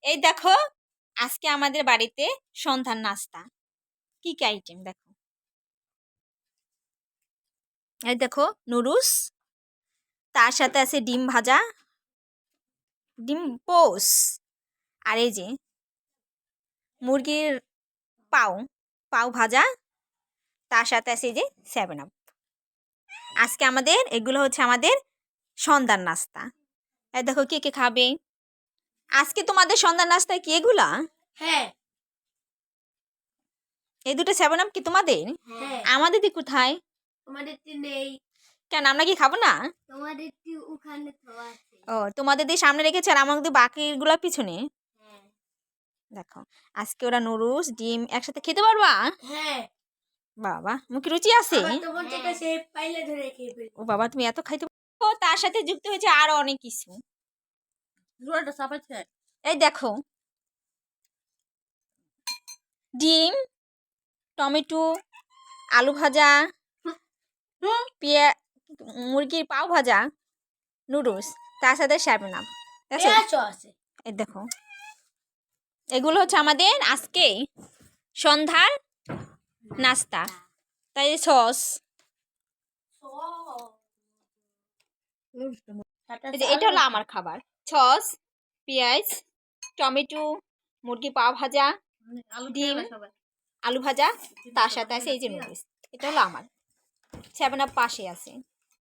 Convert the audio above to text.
এই দেখো আজকে আমাদের বাড়িতে সন্ধ্যার নাস্তা কি কি আইটেম দেখো। এই দেখো নুডলস, তার সাথে আছে ডিম ভাজা, ডিম পোস, আর এই যে মুরগির পাও পাও ভাজা, তার সাথে আছে এই যে 7 আপ। আজকে আমাদের এগুলো হচ্ছে আমাদের সন্ধ্যার নাস্তা। এই দেখো কে কে খাবে। আজকে তোমাদের সন্ধ্যার নাস্তায় কি এগুলা? হ্যাঁ। এই দুটো 7 আপ কি তোমাদের? হ্যাঁ। আমাদের দি কোথায়? তোমাদের নেই। কেন আমরা কি খাবো না? তোমাদের ওখানে খাওয়া আছে। ও তোমাদের দিয়ে সামনে রেখেছে আর আমাদের বাকিগুলো পিছনে। হ্যাঁ। দেখো আজকে ওরা নুডলস ডিম একসাথে খেতে পারবা? হ্যাঁ। বাবা মুখে রুচি আছে। তোমার থেকে সে পাইলে ধরে খেয়ে ফেলবে। ও বাবা তুমি এত খাইতে পারো। তার সাথে যুক্ত হয়েছে আরো অনেক কিছু। জোড়াটা সাপাচ্ছে। এই দেখো ডিম, টমেটো, আলু ভাজা, মুরগির পাও ভাজা, নুডলস, তার সাথে 7 আপ। আছে। এই দেখো এগুলো হচ্ছে আমাদের আজকে সন্ধ্যার নাস্তা। তাই সস, এটা হলো আমার খাবার। সস, পেঁয়াজ, টমেটো, মুরগি পাও ভাজা, ডিম, আলু ভাজা, তার সাথে আছে এই যে নুডলস। এটা হলো আমার 7 আপ পাশে আছে।